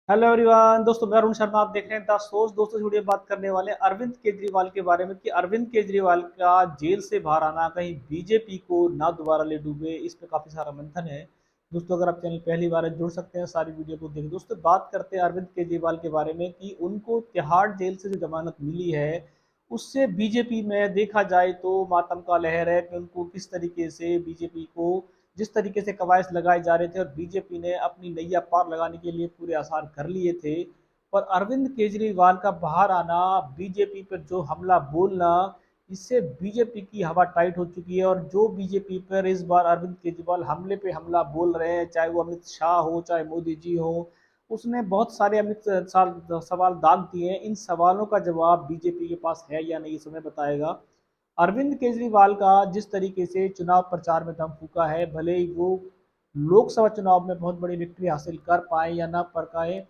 Hello everyone, दोस्तों मैं अरुण शर्मा। आप देख रहे हैं द सोर्स। दोस्तों जुड़िए, बात करने वाले हैं अरविंद केजरीवाल के बारे में कि अरविंद केजरीवाल का जेल से बाहर आना कहीं बीजेपी को ना दोबारा ले डूबे, इस पे काफी सारा मंथन है। दोस्तों अगर आप चैनल पहली बार है, जुड़ सकते हैं, सारी वीडियो को देखें। दोस्तों बात करते हैं अरविंद केजरीवाल के बारे में कि उनको तिहाड़ जेल से जो जमानत मिली है उससे बीजेपी में देखा जाए तो मातम का लहर है कि उनको किस तरीके से बीजेपी को जिस तरीके से कवायद लगाए जा रहे थे और बीजेपी ने अपनी नैया पार लगाने के लिए पूरे आसार कर लिए थे। और अरविंद केजरीवाल का बाहर आना, बीजेपी पर जो हमला बोलना, इससे बीजेपी की हवा टाइट हो चुकी है। और जो बीजेपी पर इस बार अरविंद केजरीवाल हमले पे हमला बोल रहे हैं, चाहे वो अमित शाह हो चाहे मोदी जी हो, उसने बहुत सारे सवाल दाग दिए हैं। इन सवालों का जवाब बीजेपी के पास है या नहीं, समय बताएगा। अरविंद केजरीवाल का जिस तरीके से चुनाव प्रचार में दम फूका है, भले ही वो लोकसभा चुनाव में बहुत बड़ी विक्ट्री हासिल कर पाए या ना कर पाए,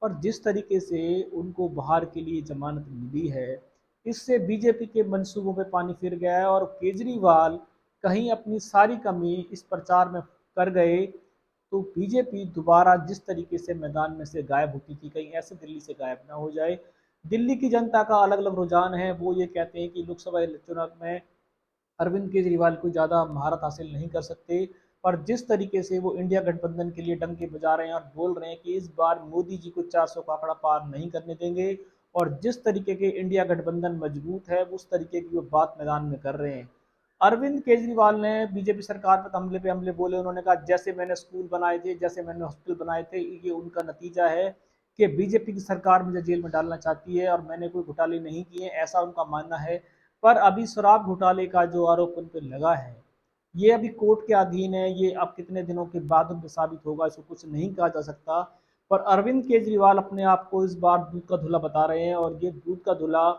और जिस तरीके से उनको बाहर के लिए जमानत मिली है, इससे बीजेपी के मंसूबों पे पानी फिर गया है। और केजरीवाल कहीं अपनी सारी कमी इस प्रचार में कर गए तो बीजेपी दोबारा जिस तरीके से मैदान में से गायब होती थी, कहीं ऐसे दिल्ली से गायब ना हो जाए। दिल्ली की जनता का अलग अलग रुझान है। वो ये कहते हैं कि लोकसभा चुनाव में अरविंद केजरीवाल कोई ज़्यादा महारत हासिल नहीं कर सकते, पर जिस तरीके से वो इंडिया गठबंधन के लिए डंके बजा रहे हैं और बोल रहे हैं कि इस बार मोदी जी को 400 का आंकड़ा पार नहीं करने देंगे, और जिस तरीके के इंडिया गठबंधन मजबूत है उस तरीके की वो बात मैदान में कर रहे हैं। अरविंद केजरीवाल ने बीजेपी सरकार पर हमले पे हमले बोले। उन्होंने कहा जैसे मैंने स्कूल बनाए थे, जैसे मैंने हॉस्पिटल बनाए थे, ये उनका नतीजा है कि बीजेपी की सरकार मुझे जेल में डालना चाहती है और मैंने कोई घोटाले नहीं किए, ऐसा उनका मानना है। पर अभी शराब घोटाले का जो आरोप उन पर लगा है, ये अभी कोर्ट के अधीन है। ये अब कितने दिनों के बाद उन पर साबित होगा, इसको कुछ नहीं कहा जा सकता। पर अरविंद केजरीवाल अपने आप को इस बार दूध का धुला बता रहे हैं, और ये दूध का धुला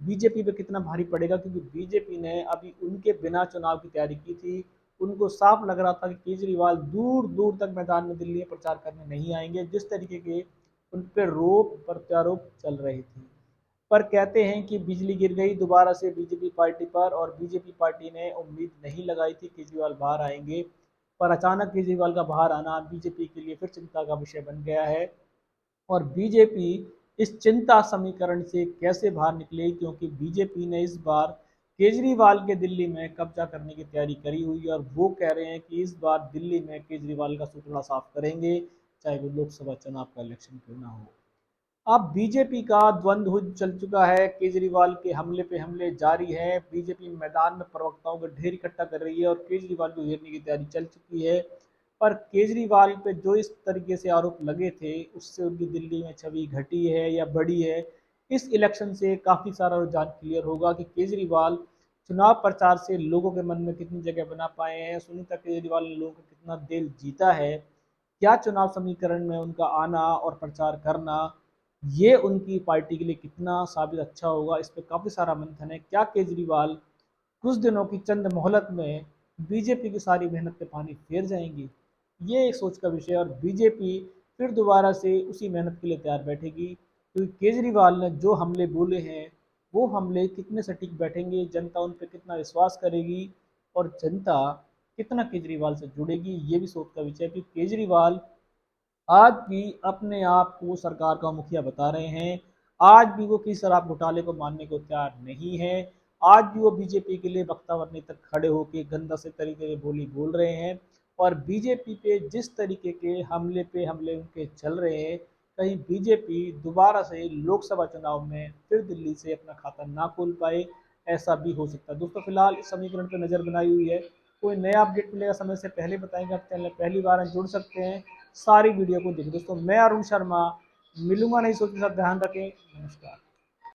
बीजेपी पे कितना भारी पड़ेगा, क्योंकि बीजेपी ने अभी उनके बिना चुनाव की तैयारी की थी। उनको साफ लग रहा था कि केजरीवाल दूर दूर तक मैदान में दिल्ली में प्रचार करने नहीं आएंगे, जिस तरीके के उन पर रोप प्रत्यारोप चल रहे थे। पर कहते हैं कि बिजली गिर गई दोबारा से बीजेपी पार्टी पर, और बीजेपी पार्टी ने उम्मीद नहीं लगाई थी केजरीवाल बाहर आएंगे। पर अचानक केजरीवाल का बाहर आना बीजेपी के लिए फिर चिंता का विषय बन गया है। और बीजेपी इस चिंता समीकरण से कैसे बाहर निकले, क्योंकि बीजेपी ने इस बार केजरीवाल के दिल्ली में कब्जा करने की तैयारी करी हुई है, और वो कह रहे हैं कि इस बार दिल्ली में केजरीवाल का सुतड़ा साफ करेंगे, चाहे वो लोकसभा चुनाव का इलेक्शन क्यों ना हो। अब बीजेपी का द्वंद्व चल चुका है, केजरीवाल के हमले पे हमले जारी है। बीजेपी मैदान में प्रवक्ताओं का ढेर इकट्ठा कर रही है और केजरीवाल को घेरने की तैयारी चल चुकी है। पर केजरीवाल पे जो इस तरीके से आरोप लगे थे, उससे उनकी दिल्ली में छवि घटी है या बढ़ी है, इस इलेक्शन से काफ़ी सारा रुझान क्लियर होगा कि केजरीवाल चुनाव प्रचार से लोगों के मन में कितनी जगह बना पाए हैं, सुनीता केजरीवाल ने लोगों का कितना दिल जीता है, क्या चुनाव समीकरण में उनका आना और प्रचार करना ये उनकी पार्टी के लिए कितना साबित अच्छा होगा, इस पर काफ़ी सारा मंथन है। क्या केजरीवाल कुछ दिनों की चंद मोहलत में बीजेपी की सारी मेहनत पे पानी फेर जाएंगी, ये एक सोच का विषय है। और बीजेपी फिर दोबारा से उसी मेहनत के लिए तैयार बैठेगी, क्योंकि केजरीवाल ने जो हमले बोले हैं वो हमले कितने सटीक बैठेंगे, जनता उन पर कितना विश्वास करेगी, और जनता कितना केजरीवाल से जुड़ेगी, ये भी सोच का विषय है। क्योंकि केजरीवाल आज भी अपने आप को सरकार का मुखिया बता रहे हैं। आज भी वो किसी शराब घोटाले को मानने को तैयार नहीं है। आज भी वो बीजेपी के लिए बख्तावरनी तक खड़े होकर गंदा से तरीके से बोली बोल रहे हैं। और बीजेपी पे जिस तरीके के हमले पे हमले उनके चल रहे हैं, कहीं बीजेपी दोबारा से लोकसभा चुनाव में फिर दिल्ली से अपना खाता ना खोल पाए, ऐसा भी हो सकता है। दोस्तों फिलहाल इस समीकरण पर नज़र बनाई हुई है। कोई नया अपडेट मिलेगा समय से पहले बताएंगे। आप चैनल पहली बार जुड़ सकते हैं, सारी वीडियो को देखें। दोस्तों मैं अरुण शर्मा मिलूंगा नहीं सोच के साथ, ध्यान रखें। नमस्कार।